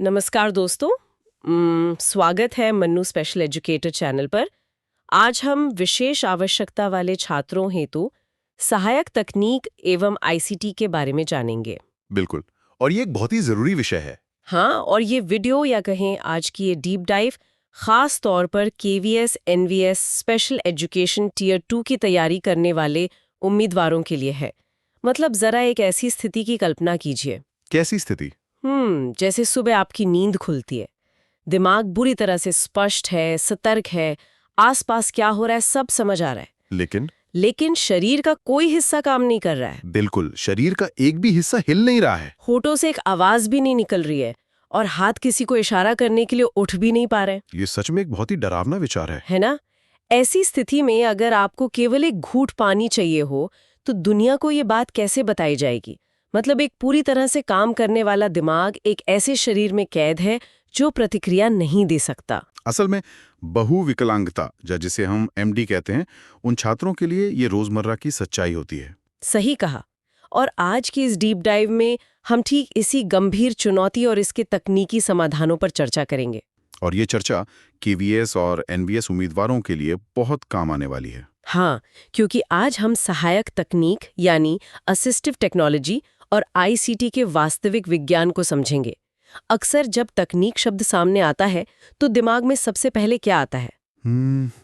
नमस्कार दोस्तों। स्वागत है मन्नू स्पेशल एजुकेटर चैनल पर। आज हम विशेष आवश्यकता वाले छात्रों हेतु सहायक तकनीक एवं आईसीटी के बारे में जानेंगे। बिल्कुल। और ये एक बहुत ही जरूरी विषय है। हाँ, और ये वीडियो या कहें आज की ये डीप डाइव खास तौर पर KVS NVS special education tier 2 की तैयारी करने वाले उम्मीदवारों के लिए है। मतलब जरा एक ऐसी स्थिति की कल्पना कीजिए। कैसी स्थिति? जैसे सुबह आपकी नींद खुलती है, दिमाग बुरी तरह से स्पष्ट है, सतर्क है, आसपास क्या हो रहा है सब समझ आ रहा है, लेकिन शरीर का कोई हिस्सा काम नहीं कर रहा है। बिल्कुल, शरीर का एक भी हिस्सा हिल नहीं रहा है। होठों से एक आवाज भी नहीं निकल रही है और हाथ किसी को इशारा करने के लिए उठ भी नहीं पा रहे। ये सच में एक बहुत ही डरावना विचार है ना? ऐसी स्थिति में अगर आपको केवल एक घूंट पानी चाहिए हो तो दुनिया को ये बात कैसे बताई जाएगी? मतलब एक पूरी तरह से काम करने वाला दिमाग एक ऐसे शरीर में कैद है जो प्रतिक्रिया नहीं दे सकता। असल में बहुविकलांगता, जिसे हम एमडी कहते हैं, उन छात्रों के लिए ये रोजमर्रा की सच्चाई होती है। सही कहा। और आज की इस डीप डाइव में हम ठीक इसी गंभीर चुनौती और इसके तकनीकी समाधानों पर चर्चा करेंगे। और ये चर्चा केवीएस और एनवीएस उम्मीदवारों के लिए बहुत काम आने वाली है। हाँ, क्योंकि आज हम सहायक तकनीक यानी असिस्टिव टेक्नोलॉजी और आईसीटी के वास्तविक विज्ञान को समझेंगे। अक्सर जब तकनीक शब्द सामने आता है तो दिमाग में सबसे पहले क्या आता है?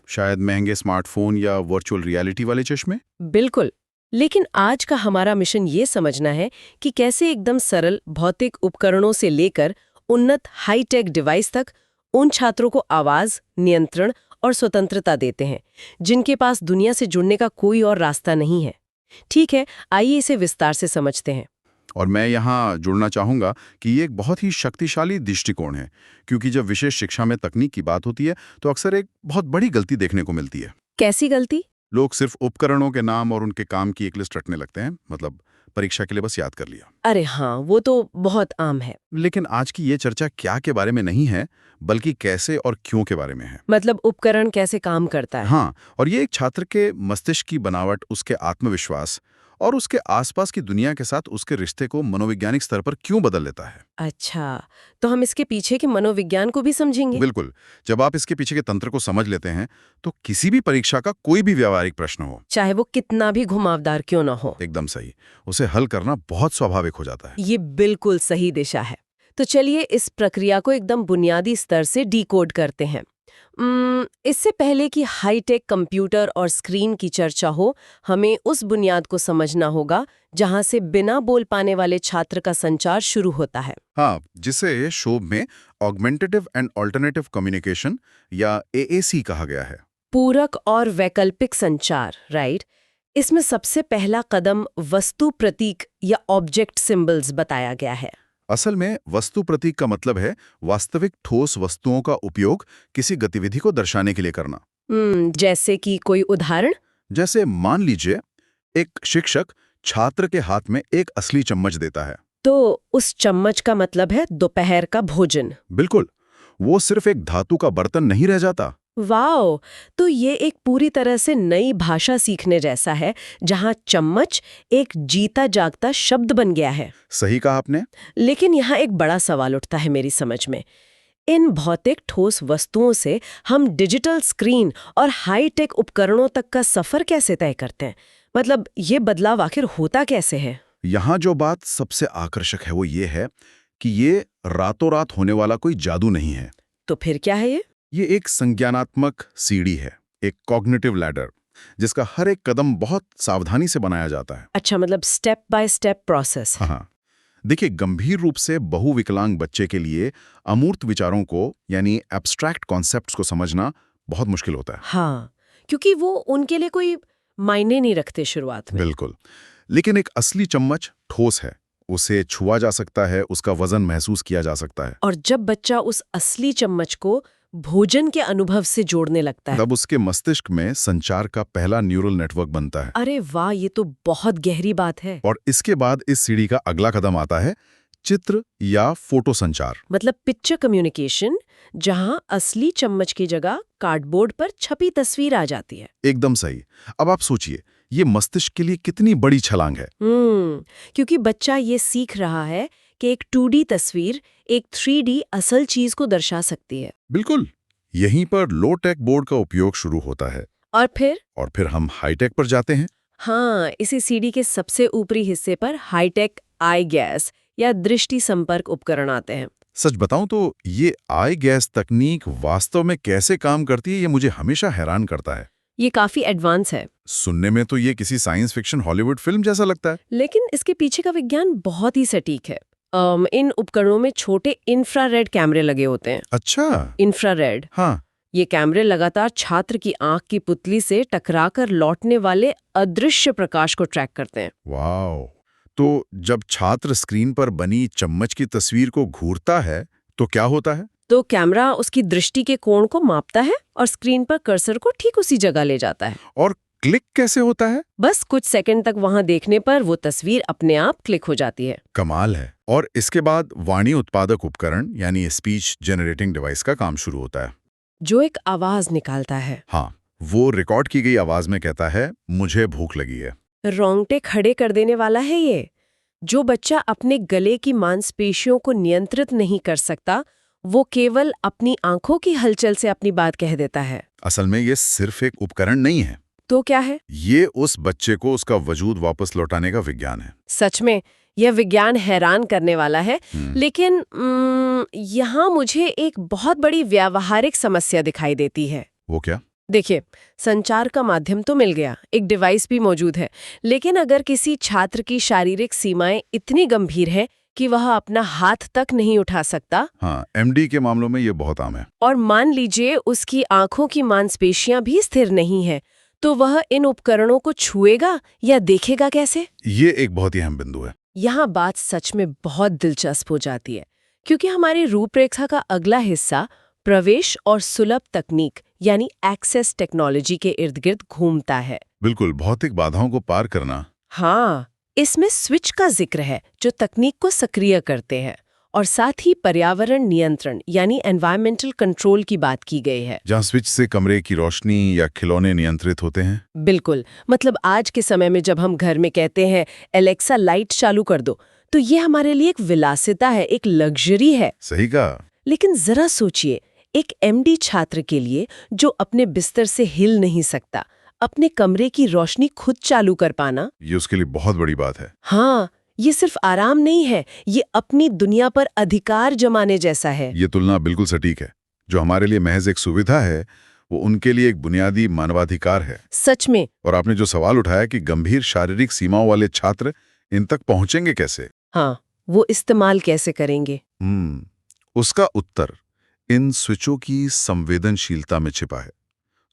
शायद महंगे स्मार्टफोन या वर्चुअल रियलिटी वाले चश्मे। बिल्कुल। लेकिन आज का हमारा मिशन ये समझना है कि कैसे एकदम सरल भौतिक उपकरणों से लेकर उन्नत हाईटेक डिवाइस तक उन छात्रों को आवाज, नियंत्रण और स्वतंत्रता देते हैं जिनके पास दुनिया से जुड़ने का कोई और रास्ता नहीं है। ठीक है, आइए इसे विस्तार से समझते हैं। और मैं यहाँ जुड़ना चाहूँगा कि ये एक बहुत ही शक्तिशाली दृष्टिकोण है, क्योंकि जब विशेष शिक्षा में तकनीक की बात होती है तो अक्सर एक बहुत बड़ी गलती देखने को मिलती है। कैसी गलती? लोग सिर्फ उपकरणों के नाम और उनके काम की एक लिस्ट रटने लगते हैं, मतलब परीक्षा के लिए बस याद कर लिया। अरे हाँ, वो तो बहुत आम है। लेकिन आज की ये चर्चा क्या के बारे में नहीं है, बल्कि कैसे और क्यों के बारे में है। मतलब उपकरण कैसे काम करता है। हाँ, और ये एक छात्र के मस्तिष्क की बनावट, उसके आत्मविश्वास और उसके आसपास की दुनिया के साथ उसके रिश्ते को मनोवैज्ञानिक स्तर पर क्यों बदल लेता है। अच्छा, तो हम इसके पीछे के मनोविज्ञान को भी समझेंगे। बिल्कुल। जब आप इसके पीछे के तंत्र को समझ लेते हैं तो किसी भी परीक्षा का कोई भी व्यावहारिक प्रश्न हो, चाहे वो कितना भी घुमावदार क्यों ना हो, एकदम सही, उसे हल करना बहुत स्वाभाविक हो जाता है। ये बिल्कुल सही दिशा है। तो चलिए इस प्रक्रिया को एकदम बुनियादी स्तर से डिकोड करते हैं। इससे पहले कि हाईटेक कंप्यूटर और स्क्रीन की चर्चा हो, हमें उस बुनियाद को समझना होगा जहां से बिना बोल पाने वाले छात्र का संचार शुरू होता है। हाँ, जिसे शोभ में ऑगमेंटेटिव एंड ऑल्टरनेटिव कम्युनिकेशन या एएसी कहा गया है। पूरक और वैकल्पिक संचार, राइट। इसमें सबसे पहला कदम वस्तु प्रतीक या ऑब्जेक्ट सिंबल्स बताया गया है। असल में वस्तु प्रतीक का मतलब है वास्तविक ठोस वस्तुओं का उपयोग किसी गतिविधि को दर्शाने के लिए करना। जैसे कि कोई उदाहरण? जैसे मान लीजिए एक शिक्षक छात्र के हाथ में एक असली चम्मच देता है, तो उस चम्मच का मतलब है दोपहर का भोजन। बिल्कुल, वो सिर्फ एक धातु का बर्तन नहीं रह जाता। वाओ, तो ये एक पूरी तरह से नई भाषा सीखने जैसा है जहां चम्मच एक जीता जागता शब्द बन गया है। सही कहा आपने। लेकिन यहाँ एक बड़ा सवाल उठता है मेरी समझ में। इन भौतिक ठोस वस्तुओं से हम डिजिटल स्क्रीन और हाईटेक उपकरणों तक का सफर कैसे तय करते हैं? मतलब ये बदलाव आखिर होता कैसे है? यहाँ जो बात सबसे आकर्षक है वो ये है कि ये रातों रात होने वाला कोई जादू नहीं है। तो फिर क्या है ये? ये एक संज्ञानात्मक सीढ़ी है, एक कॉग्निटिव लैडर, जिसका हर एक कदम बहुत सावधानी से बनाया जाता है। अच्छा, मतलब स्टेप बाय स्टेप प्रोसेस। हाँ, देखिए, गंभीर रूप से बहुविकलांग बच्चे के लिए अमूर्त विचारों को यानी एब्स्ट्रैक्ट कॉन्सेप्ट्स को समझना बहुत मुश्किल होता है। हाँ, क्योंकि वो उनके लिए कोई मायने नहीं रखते शुरुआत में। बिल्कुल। लेकिन एक असली चम्मच ठोस है, उसे छुआ जा सकता है, उसका वजन महसूस किया जा सकता है। और जब बच्चा उस असली चम्मच को भोजन के अनुभव से जोड़ने लगता है तब उसके मस्तिष्क में संचार का पहला न्यूरल नेटवर्क बनता है। अरे वाह, ये तो बहुत गहरी बात है। और इसके बाद इस सीढ़ी का अगला कदम आता है चित्र या फोटो संचार। मतलब पिक्चर कम्युनिकेशन, जहां असली चम्मच की जगह कार्डबोर्ड पर छपी तस्वीर आ जाती है। एकदम सही। अब आप सोचिए, ये मस्तिष्क के लिए कितनी बड़ी छलांग है। क्योंकि बच्चा ये सीख रहा है कि एक 2D तस्वीर एक 3D असल चीज को दर्शा सकती है। बिल्कुल। यहीं पर लो टेक बोर्ड का उपयोग शुरू होता है और फिर हम हाईटेक पर जाते हैं। हाँ, इसी सीडी के सबसे ऊपरी हिस्से पर हाईटेक आई गैस या दृष्टि संपर्क उपकरण आते हैं। सच बताऊं तो ये आई गैस तकनीक वास्तव में कैसे काम करती है, ये मुझे हमेशा हैरान करता है। ये काफी एडवांस है, सुनने में तो ये किसी साइंस फिक्शन हॉलीवुड फिल्म जैसा लगता है। लेकिन इसके पीछे का विज्ञान बहुत ही सटीक है। इन उपकरणों में छोटे इंफ्रारेड कैमरे लगे होते हैं। अच्छा। इंफ्रारेड, हाँ। ये कैमरे लगातार छात्र की आंख की पुतली से टकराकर लौटने वाले अदृश्य प्रकाश को ट्रैक करते हैं। वाओ। तो जब छात्र स्क्रीन पर बनी चम्मच की तस्वीर को घूरता है तो क्या होता है? तो कैमरा उसकी दृष्टि के कोण को मापता है और स्क्रीन पर कर्सर को ठीक उसी जगह ले जाता है। और क्लिक कैसे होता है? बस कुछ सेकंड तक वहां देखने पर वो तस्वीर अपने आप क्लिक हो जाती है। कमाल है। और इसके बाद वाणी उत्पादक उपकरण यानी स्पीच जनरेटिंग डिवाइस का काम शुरू होता है, जो एक आवाज निकालता है। हाँ, वो रिकॉर्ड की गई आवाज में कहता है, मुझे भूख लगी है। रोंगटे खड़े कर देने वाला है ये। जो बच्चा अपने गले की मांसपेशियों को नियंत्रित नहीं कर सकता, वो केवल अपनी आंखों की हलचल से अपनी बात कह देता है। असल में ये सिर्फ एक उपकरण नहीं है, तो क्या है? ये उस बच्चे को उसका वजूद वापस लौटाने का विज्ञान है। सच में यह विज्ञान हैरान करने वाला है। लेकिन यहाँ मुझे एक बहुत बड़ी व्यावहारिक समस्या दिखाई देती है। वो क्या? देखिए, संचार का माध्यम तो मिल गया, एक डिवाइस भी मौजूद है, लेकिन अगर किसी छात्र की शारीरिक सीमाएं इतनी गंभीर है कि वह अपना हाथ तक नहीं उठा सकता, हाँ, एमडी के मामलों में ये बहुत आम है। और मान लीजिए उसकी आंखों की मांसपेशियां भी स्थिर नहीं है, तो वह इन उपकरणों को छुएगा या देखेगा कैसे? ये एक बहुत ही अहम बिंदु है। यहाँ बात सच में बहुत दिलचस्प हो जाती है, क्योंकि हमारी रूपरेखा का अगला हिस्सा प्रवेश और सुलभ तकनीक यानी एक्सेस टेक्नोलॉजी के इर्द गिर्द घूमता है। बिल्कुल, भौतिक बाधाओं को पार करना। हाँ, इसमें स्विच का जिक्र है जो तकनीक को सक्रिय करते हैं, और साथ ही पर्यावरण नियंत्रण यानी एनवायरमेंटल कंट्रोल की बात की गई है। जहाँ स्विच से कमरे की रोशनी या खिलौने नियंत्रित होते हैं। बिल्कुल, मतलब आज के समय में जब हम घर में कहते हैं एलेक्सा लाइट चालू कर दो, तो ये हमारे लिए एक विलासिता है, एक लग्जरी है। सही कहा। लेकिन जरा सोचिए, एक एमडी छात्र के लिए जो अपने बिस्तर से हिल नहीं सकता, अपने कमरे की रोशनी खुद चालू कर पाना, ये उसके लिए बहुत बड़ी बात है। हाँ, ये सिर्फ आराम नहीं है, ये अपनी दुनिया पर अधिकार जमाने जैसा है। ये तुलना बिल्कुल सटीक है। जो हमारे लिए महज एक सुविधा है, वो उनके लिए एक बुनियादी मानवाधिकार है। सच में। और आपने जो सवाल उठाया कि गंभीर शारीरिक सीमाओं वाले छात्र इन तक पहुंचेंगे कैसे, हाँ, वो इस्तेमाल कैसे करेंगे? उसका उत्तर इन स्विचों की संवेदनशीलता में छिपा है।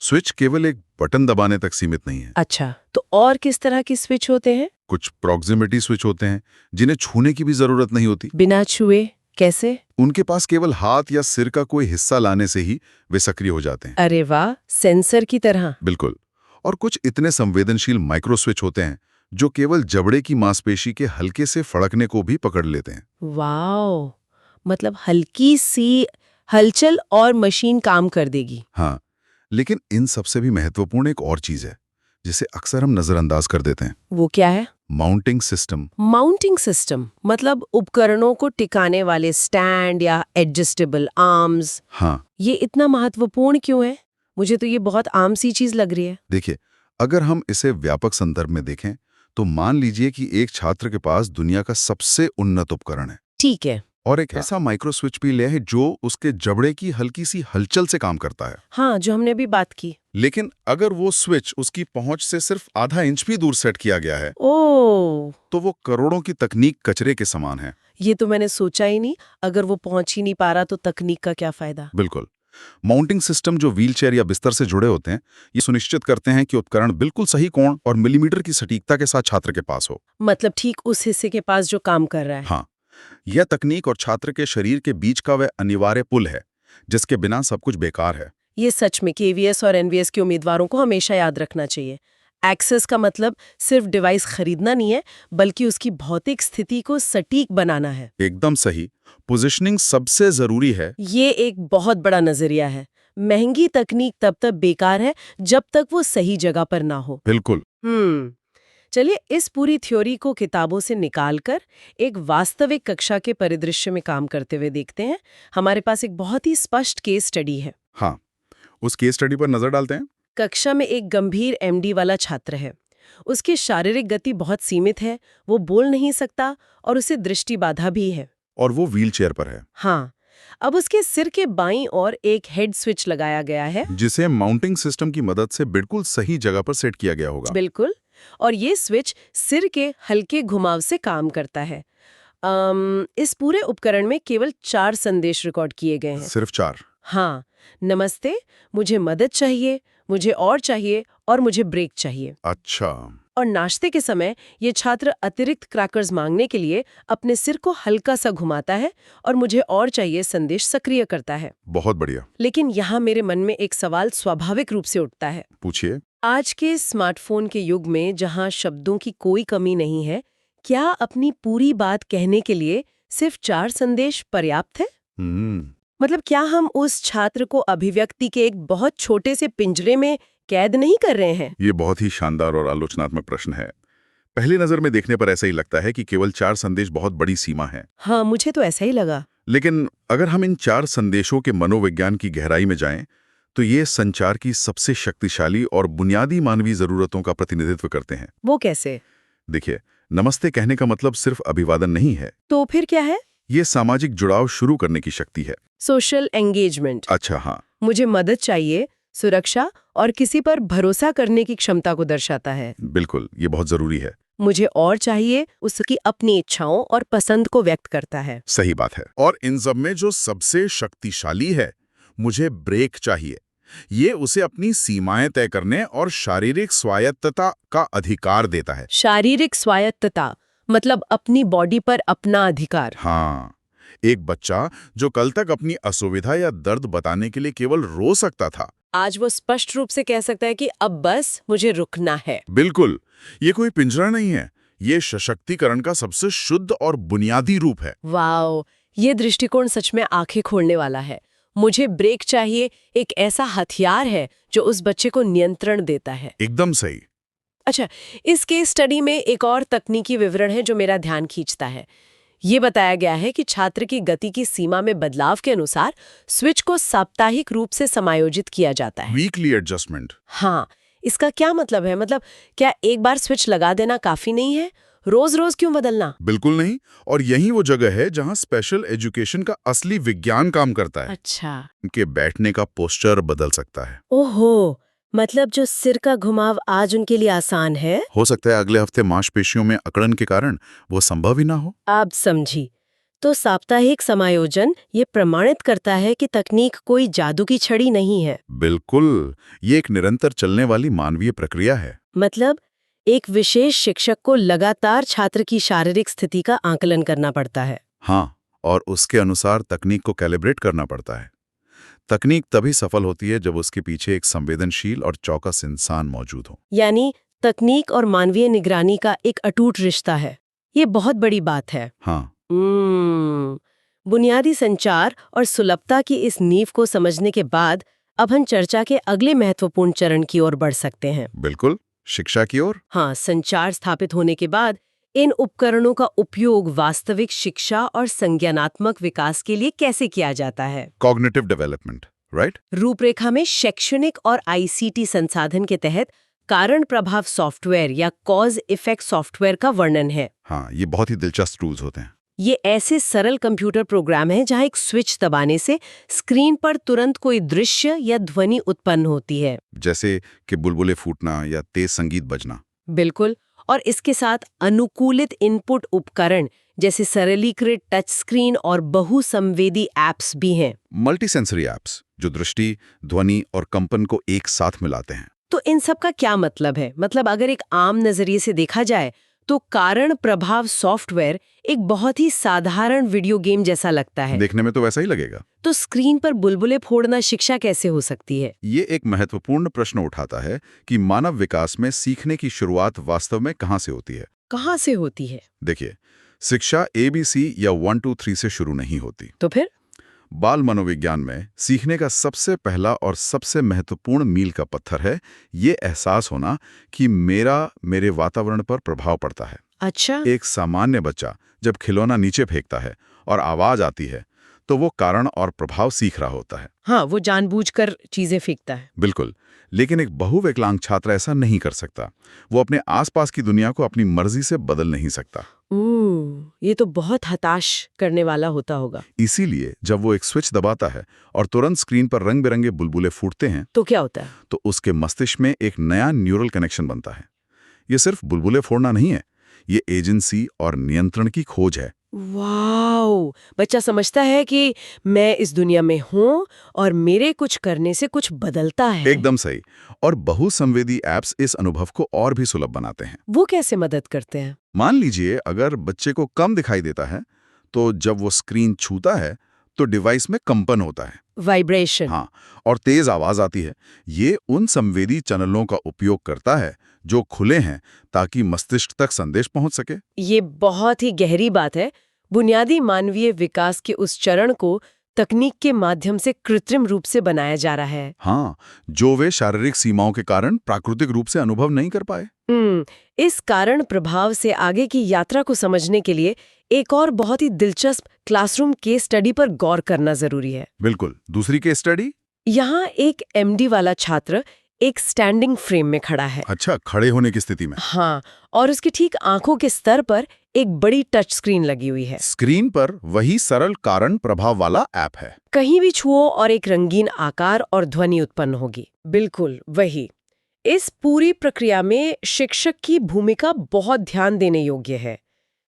स्विच केवल एक बटन दबाने तक सीमित नहीं है। अच्छा, तो और किस तरह की स्विच होते हैं? कुछ प्रॉक्सिमिटी स्विच होते हैं जिन्हें छूने की भी जरूरत नहीं होती। बिना छुए कैसे? उनके पास केवल हाथ या सिर का कोई हिस्सा लाने से ही वे सक्रिय हो जाते हैं। अरे वाह, सेंसर की तरह। बिल्कुल। और कुछ इतने संवेदनशील माइक्रो स्विच होते हैं जो केवल जबड़े की मांसपेशी के हल्के से फड़कने को भी पकड़ लेते हैं। वाओ, मतलब हल्की सी हलचल और मशीन काम कर देगी। हाँ, लेकिन इन सबसे भी महत्वपूर्ण एक और चीज है जिसे अक्सर हम नजरअंदाज कर देते हैं। वो क्या है? Mounting system. माउंटिंग सिस्टम मतलब उपकरणों को टिकाने वाले स्टैंड या एडजस्टेबल आर्म्स। हाँ, ये इतना महत्वपूर्ण क्यों है? मुझे तो ये बहुत आम सी चीज लग रही है। देखिए, अगर हम इसे व्यापक संदर्भ में देखें तो मान लीजिए कि एक छात्र के पास दुनिया का सबसे उन्नत उपकरण है। ठीक है। और एक ऐसा माइक्रो स्विच भी ले है जो उसके जबड़े की हल्की सी हलचल से काम करता है। हाँ, जो हमने भी बात की। लेकिन अगर वो स्विच उसकी पहुंच से सिर्फ आधा इंच भी दूर सेट किया गया है, ओह, तो वो करोड़ों की तकनीक कचरे के समान है। ये तो मैंने सोचा ही नहीं। अगर वो पहुंच ही नहीं पा रहा तो तकनीक का क्या फायदा? बिल्कुल। माउंटिंग सिस्टम जो व्हीलचेयर या बिस्तर से जुड़े होते हैं, ये सुनिश्चित करते हैं कि उपकरण बिल्कुल सही कोण और मिलीमीटर की सटीकता के साथ छात्र के पास हो। मतलब ठीक उस हिस्से के पास जो काम कर रहा है। हाँ, यह तकनीक और छात्र के शरीर के बीच का वह अनिवार्य पुल है जिसके बिना सब कुछ बेकार है। ये सच में केवीएस और एनवीएस के उम्मीदवारों को हमेशा याद रखना चाहिए। एक्सेस का मतलब सिर्फ डिवाइस खरीदना नहीं है, बल्कि उसकी भौतिक स्थिति को सटीक बनाना है। एकदम सही। पोजिशनिंग सबसे जरूरी है। ये एक बहुत बड़ा नजरिया है। महंगी तकनीक तब तक बेकार है जब तक वो सही जगह पर ना हो। बिल्कुल। चलिए इस पूरी थ्योरी को किताबों से निकालकर एक वास्तविक कक्षा के परिदृश्य में काम करते हुए देखते हैं। हमारे पास एक बहुत ही स्पष्ट केस स्टडी है। हाँ, उस केस स्टडी पर नजर डालते हैं। कक्षा में एक गंभीर एमडी वाला छात्र है। उसकी शारीरिक गति बहुत सीमित है, वो बोल नहीं सकता और उसे दृष्टि बाधा भी है। और वो व्हीलचेयर पर है। हाँ, अब उसके सिर के बाईं ओर एक हेड स्विच लगाया गया है, जिसे माउंटिंग सिस्टम की मदद से बिल्कुल सही जगह पर सेट किया गया होगा। बिल्कुल। और ये स्विच सिर के हल्के घुमाव से काम करता है। इस पूरे उपकरण में केवल 4 संदेश रिकॉर्ड किए गए हैं। सिर्फ 4? हाँ, नमस्ते, मुझे मदद चाहिए, मुझे और चाहिए और मुझे ब्रेक चाहिए। अच्छा। और नाश्ते के समय ये छात्र अतिरिक्त क्रैकर्स मांगने के लिए अपने सिर को हल्का सा घुमाता है और मुझे और चाहिए संदेश सक्रिय करता है। बहुत बढ़िया। लेकिन यहाँ मेरे मन में एक सवाल स्वाभाविक रूप से उठता है। पूछिए। आज के स्मार्टफोन के युग में जहाँ शब्दों की कोई कमी नहीं है, क्या अपनी पूरी बात कहने के लिए सिर्फ 4 संदेश पर्याप्त है? मतलब क्या हम उस छात्र को अभिव्यक्ति के एक बहुत छोटे से पिंजरे में कैद नहीं कर रहे हैं? ये बहुत ही शानदार और आलोचनात्मक प्रश्न है। पहली नजर में देखने पर ऐसा ही लगता है कि केवल 4 संदेश बहुत बड़ी सीमा है। हाँ, मुझे तो ऐसा ही लगा। लेकिन अगर हम इन 4 संदेशों के मनोविज्ञान की गहराई में जाएं, तो ये संचार की सबसे शक्तिशाली और बुनियादी मानवीय जरूरतों का प्रतिनिधित्व करते हैं। वो कैसे? देखिए, नमस्ते कहने का मतलब सिर्फ अभिवादन नहीं है। तो फिर क्या है? ये सामाजिक जुड़ाव शुरू करने की शक्ति है। Social engagement. अच्छा, हाँ। मुझे मदद चाहिए, सुरक्षा और किसी पर भरोसा करने की क्षमता को दर्शाता है। बिल्कुल, ये बहुत जरूरी है। मुझे और चाहिए उसकी अपनी इच्छाओं और पसंद को व्यक्त करता है। सही बात है। और इन सब में जो सबसे शक्तिशाली है, मुझे ब्रेक चाहिए, ये उसे अपनी सीमाएं तय करने और शारीरिक स्वायत्तता का अधिकार देता है। शारीरिक स्वायत्तता मतलब अपनी बॉडी पर अपना अधिकार। हाँ, एक बच्चा जो कल तक अपनी असुविधा या दर्द बताने के लिए केवल रो सकता था, आज वो स्पष्ट रूप से कह सकता है कि अब बस मुझे रुकना है। बिल्कुल, ये कोई पिंजरा नहीं है, ये सशक्तिकरण का सबसे शुद्ध और बुनियादी रूप है। वाओ, ये दृष्टिकोण सच में आंखें खोलने वाला है। मुझे ब्रेक चाहिए एक ऐसा हथियार है जो उस बच्चे को नियंत्रण देता है। एकदम सही। अच्छा, इस केस स्टडी में एक और तकनीकी विवरण है जो मेरा ध्यान खींचता है। ये बताया गया है कि छात्र की गति की सीमा में बदलाव के अनुसार स्विच को साप्ताहिक रूप से समायोजित किया जाता है। Weekly adjustment. हाँ, इसका क्या मतलब है? मतलब क्या एक बार स्विच लगा देना काफी नहीं है? रोज रोज क्यों बदलना? बिल्कुल नहीं। और यही वो जगह है जहां स्पेशल एजुकेशन का असली विज्ञान काम करता है। अच्छा। उनके बैठने का पोस्चर बदल सकता है। ओहो, मतलब जो सिर का घुमाव आज उनके लिए आसान है, हो सकता है अगले हफ्ते मांसपेशियों में अकड़न के कारण वो संभव ही ना हो। आप समझी। तो साप्ताहिक समायोजन ये प्रमाणित करता है कि तकनीक कोई जादू की छड़ी नहीं है। बिल्कुल, ये एक निरंतर चलने वाली मानवीय प्रक्रिया है। मतलब एक विशेष शिक्षक को लगातार छात्र की शारीरिक स्थिति का आकलन करना पड़ता है। हाँ, और उसके अनुसार तकनीक को कैलिब्रेट करना पड़ता है। तकनीक तभी सफल होती है जब उसके पीछे एक संवेदनशील और चौकस इंसान मौजूद हो। यानी तकनीक और मानवीय निगरानी का एक अटूट रिश्ता है। ये बहुत बड़ी बात है। हाँ। बुनियादी संचार और सुलभता की इस नींव को समझने के बाद अब हम चर्चा के अगले महत्वपूर्ण चरण की ओर बढ़ सकते हैं। बिल्कुल, शिक्षा की ओर। हाँ, संचार स्थापित होने के बाद इन उपकरणों का उपयोग वास्तविक शिक्षा और संज्ञानात्मक विकास के लिए कैसे किया जाता है? Cognitive development, right? रूपरेखा में शैक्षणिक और आईसीटी संसाधन के तहत कारण प्रभाव सॉफ्टवेयर या कॉज इफेक्ट सॉफ्टवेयर का वर्णन है। हाँ, ये बहुत ही दिलचस्प टूल्स होते हैं। ये ऐसे सरल कंप्यूटर प्रोग्राम हैं जहां एक स्विच दबाने से स्क्रीन पर तुरंत कोई दृश्य या ध्वनि उत्पन्न होती है, जैसे कि बुलबुले फूटना या तेज संगीत बजना। बिल्कुल। और इसके साथ अनुकूलित इनपुट उपकरण जैसे सरलीकृत टच स्क्रीन और बहुसंवेदी ऐप्स भी हैं। मल्टी सेंसरी ऐप्स जो दृष्टि, ध्वनि और कंपन को एक साथ मिलाते हैं। तो इन सब का क्या मतलब है? मतलब अगर एक आम नजरिए से देखा जाए तो कारण प्रभाव सॉफ्टवेयर एक बहुत ही साधारण वीडियो गेम जैसा लगता है। देखने में तो वैसा ही लगेगा। तो स्क्रीन पर बुलबुले फोड़ना शिक्षा कैसे हो सकती है? ये एक महत्वपूर्ण प्रश्न उठाता है कि मानव विकास में सीखने की शुरुआत वास्तव में कहाँ से होती है? कहाँ से होती है? देखिए, शिक्षा ABC या 1 2 3 से शुरू नहीं होती। तो फिर बाल मनोविज्ञान में सीखने का सबसे पहला और सबसे महत्वपूर्ण मील का पत्थर है ये एहसास होना कि मेरे वातावरण पर प्रभाव पड़ता है। अच्छा। एक सामान्य बच्चा जब खिलौना नीचे फेंकता है और आवाज आती है तो वो कारण और प्रभाव सीख रहा होता है। हाँ, वो जानबूझकर चीजें फेंकता है। बिल्कुल, लेकिन एक बहुविकलांग छात्र ऐसा नहीं कर सकता। वो अपने आसपास की दुनिया को अपनी मर्जी से बदल नहीं सकता। ये तो बहुत हताश करने वाला होता होगा। इसीलिए जब वो एक स्विच दबाता है और तुरंत स्क्रीन पर रंग बिरंगे बुलबुले फूटते हैं तो क्या होता है? तो उसके मस्तिष्क में एक नया न्यूरल कनेक्शन बनता है। ये सिर्फ बुलबुले फोड़ना नहीं है, ये एजेंसी और नियंत्रण की खोज है। वाओ! बच्चा समझता है कि मैं इस दुनिया में हूँ और मेरे कुछ करने से कुछ बदलता है। एकदम सही। और बहुसंवेदी ऐप्स इस अनुभव को और भी सुलभ बनाते हैं। वो कैसे मदद करते हैं? मान लीजिए अगर बच्चे को कम दिखाई देता है तो जब वो स्क्रीन छूता है तो डिवाइस में कंपन होता है। वाइब्रेशन। हाँ, और तेज आवाज आती है। ये उन संवेदी चैनलों का उपयोग करता है जो खुले हैं ताकि मस्तिष्क तक संदेश पहुंच सके। ये बहुत ही गहरी बात है। बुनियादी मानवीय विकास के उस चरण को तकनीक के माध्यम से कृत्रिम रूप से बनाया जा रहा है। हाँ, जो वे शारीरिक सीमाओं के कारण प्राकृतिक रूप से अनुभव नहीं कर पाए। इस कारण प्रभाव से आगे की यात्रा को समझने के लिए एक और बहुत ही दिलचस्प क्लासरूम केस स्टडी पर गौर करना जरूरी है। बिल्कुल। दूसरी केस स्टडी? यहाँ एक एमडी वाला छात्र एक स्टैंडिंग फ्रेम में खड़ा है। अच्छा, खड़े होने की स्थिति में? हाँ, और उसकी ठीक आंखों के स्तर पर एक बड़ी टच स्क्रीन लगी हुई है। स्क्रीन पर वही सरल कारण प्रभाव वाला ऐप है। कहीं भी छुओ और एक रंगीन आकार और ध्वनि उत्पन्न होगी। बिल्कुल वही। इस पूरी प्रक्रिया में शिक्षक की भूमिका बहुत ध्यान देने योग्य है।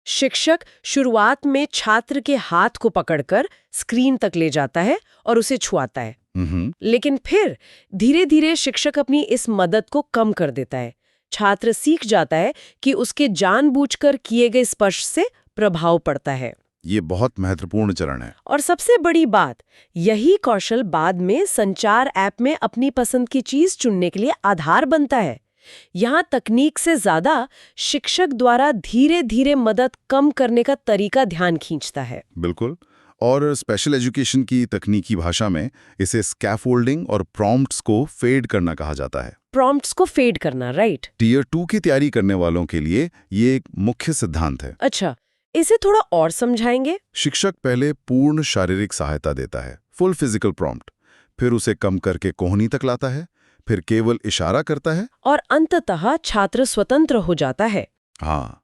शिक्षक शुरुआत में छात्र के हाथ को पकड़कर स्क्रीन तक ले जाता है और उसे छुआता है। लेकिन फिर धीरे धीरे शिक्षक अपनी इस मदद को कम कर देता है। छात्र सीख जाता है कि उसके जानबूझकर किए गए स्पर्श से प्रभाव पड़ता है। ये बहुत महत्वपूर्ण चरण है। और सबसे बड़ी बात, यही कौशल बाद में संचार ऐप में अपनी पसंद की चीज चुनने के लिए आधार बनता है। यहाँ तकनीक से ज्यादा शिक्षक द्वारा धीरे धीरे मदद कम करने का तरीका ध्यान खींचता है। बिल्कुल। और स्पेशल एजुकेशन की तकनीकी भाषा में इसे स्कैफोल्डिंग और प्रॉम्प्ट्स को फेड करना कहा जाता है। प्रॉम्प्ट्स को फेड करना, राइट। टियर 2 की तैयारी करने वालों के लिए ये एक मुख्य सिद्धांत है। अच्छा, इसे थोड़ा और समझाएंगे? शिक्षक पहले पूर्ण शारीरिक सहायता देता है, फुल फिजिकल प्रॉम्प्ट, फिर उसे कम करके कोहनी तक लाता है, फिर केवल इशारा करता है और अंततः छात्र स्वतंत्र हो जाता है। हाँ,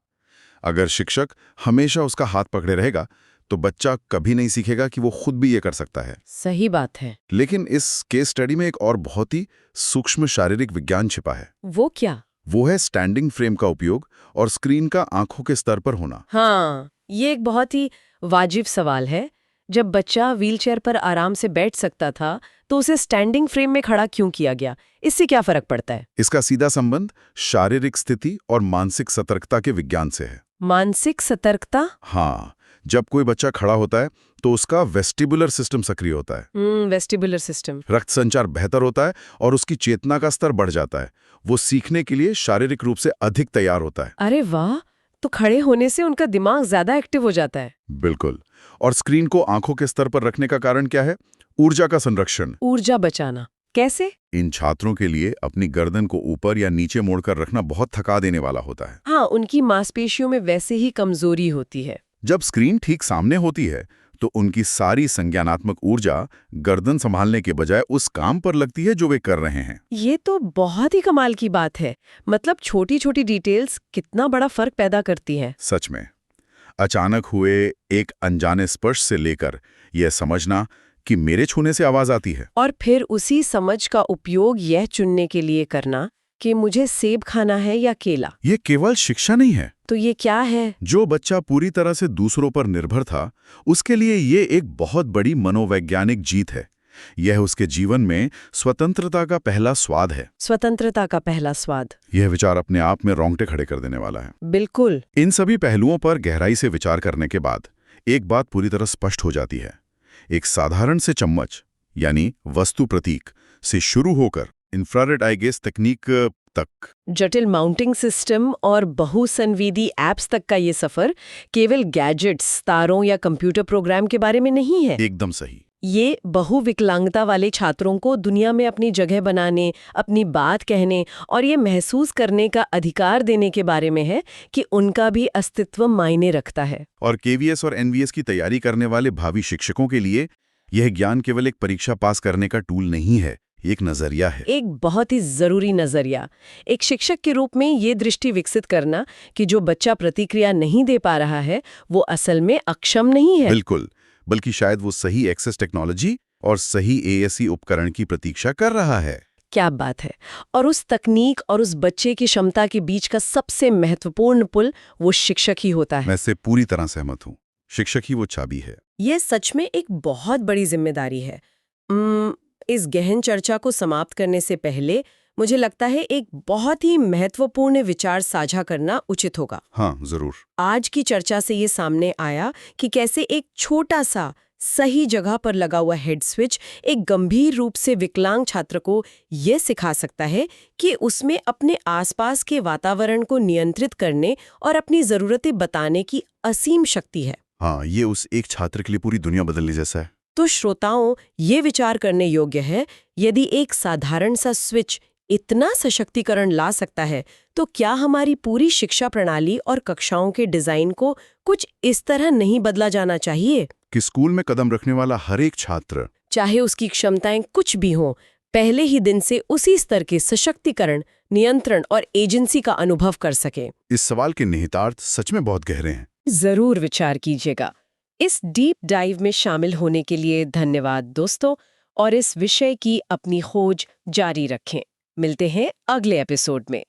अगर शिक्षक हमेशा उसका हाथ पकड़े रहेगा तो बच्चा कभी नहीं सीखेगा कि वो खुद भी ये कर सकता है। सही बात है। लेकिन इस केस स्टडी में एक और बहुत ही सूक्ष्म शारीरिक विज्ञान छिपा है। वो क्या? वो है स्टैंडिंग फ्रेम का उपयोग और स्क्रीन का आंखों के स्तर पर होना। हाँ, ये एक बहुत ही वाजिब सवाल है। जब बच्चा व्हीलचेयर पर आराम से बैठ सकता था तो उसे स्टैंडिंग फ्रेम में खड़ा क्यों किया गया? इससे क्या फर्क पड़ता है? इसका सीधा संबंध शारीरिक स्थिति और मानसिक सतर्कता के विज्ञान से है। मानसिक सतर्कता? हाँ, जब कोई बच्चा खड़ा होता है तो उसका वेस्टिबुलर सिस्टम सक्रिय होता है। Vestibular system. रक्त संचार बेहतर होता है और उसकी चेतना का स्तर बढ़ जाता है। वो सीखने के लिए शारीरिक रूप से अधिक तैयार होता है। अरे वाह, तो खड़े होने से उनका दिमाग ज्यादा एक्टिव हो जाता है। बिल्कुल। और स्क्रीन को आंखों के स्तर पर रखने का कारण क्या है? ऊर्जा का संरक्षण। ऊर्जा बचाना। कैसे? इन छात्रों के लिए अपनी गर्दन को ऊपर या नीचे मोड़कर रखना बहुत थका देने वाला होता है। हाँ, उनकी मांसपेशियों में वैसे ही कमजोरी होती है। जब स्क्रीन ठीक सामने होती है तो उनकी सारी संज्ञानात्मक ऊर्जा गर्दन संभालने के बजाय उस काम पर लगती है जो वे कर रहे हैं। ये तो बहुत ही कमाल की बात है। मतलब छोटी छोटी डिटेल्स कितना बड़ा फर्क पैदा करती हैं। सच में। अचानक हुए एक अनजाने स्पर्श से लेकर यह समझना कि मेरे छूने से आवाज आती है, और फिर उसी समझ का उपयोग यह चुनने के लिए करना कि मुझे सेब खाना है या केला। ये केवल शिक्षा नहीं है। तो ये क्या है? जो बच्चा पूरी तरह से दूसरों पर निर्भर था, उसके लिए ये एक बहुत बड़ी मनोवैज्ञानिक जीत है। यह उसके जीवन में स्वतंत्रता का पहला स्वाद है। स्वतंत्रता का पहला स्वाद। यह विचार अपने आप में रोंगटे खड़े कर देने वाला है। बिल्कुल। इन सभी पहलुओं पर गहराई से विचार करने के बाद एक बात पूरी तरह स्पष्ट हो जाती है। एक साधारण से चम्मच यानी वस्तु प्रतीक से शुरू होकर इंफ्रारेड आई गेस तकनीक तक, जटिल माउंटिंग सिस्टम और बहुसंवेदी ऐप्स तक का ये सफर केवल गैजेट्स, तारों या कंप्यूटर प्रोग्राम के बारे में नहीं है। एकदम सही। ये बहुविकलांगता वाले छात्रों को दुनिया में अपनी जगह बनाने, अपनी बात कहने और ये महसूस करने का अधिकार देने के बारे में है कि उनका भी अस्तित्व मायने रखता है। और केवीएस और एनवीएस की तैयारी करने वाले भावी शिक्षकों के लिए यह ज्ञान केवल एक परीक्षा पास करने का टूल नहीं है, एक नजरिया है। एक बहुत ही जरूरी नजरिया। एक शिक्षक के रूप में ये दृष्टि विकसित करना कि जो बच्चा प्रतिक्रिया नहीं दे पा रहा है वो असल में अक्षम नहीं है। बिल्कुल, बल्कि शायद वो सही एक्सेस टेक्नोलॉजी और सही एएससी उपकरण की प्रतीक्षा कर रहा है। क्या बात है। और उस तकनीक और उस बच्चे की क्षमता के बीच का सबसे महत्वपूर्ण पुल वो शिक्षक ही होता है। मैं इससे पूरी तरह सहमत हूँ। शिक्षक ही वो चाबी है। ये सच में एक बहुत बड़ी जिम्मेदारी है। इस गहन चर्चा को समाप्त करने से पहले मुझे लगता है एक बहुत ही महत्वपूर्ण विचार साझा करना उचित होगा। हाँ, जरूर। आज की चर्चा से ये सामने आया कि कैसे एक छोटा सा सही जगह पर लगा हुआ हेड स्विच एक गंभीर रूप से विकलांग छात्र को ये सिखा सकता है कि उसमें अपने आसपास के वातावरण को नियंत्रित करने और अपनी ज़रूरतें बताने की असीम शक्ति है। हाँ, ये उस एक छात्र के लिए पूरी दुनिया बदलने जैसा है। तो श्रोताओं, ये विचार करने योग्य है, यदि एक साधारण सा स्विच इतना सशक्तिकरण ला सकता है तो क्या हमारी पूरी शिक्षा प्रणाली और कक्षाओं के डिजाइन को कुछ इस तरह नहीं बदला जाना चाहिए कि स्कूल में कदम रखने वाला हर एक छात्र, चाहे उसकी क्षमताएं कुछ भी हों, पहले ही दिन से उसी स्तर के सशक्तिकरण, नियंत्रण और एजेंसी का अनुभव कर सके? इस सवाल के निहितार्थ सच में बहुत गहरे हैं। जरूर विचार कीजिएगा। इस डीप डाइव में शामिल होने के लिए धन्यवाद दोस्तों, और इस विषय की अपनी खोज जारी रखें। मिलते हैं अगले एपिसोड में।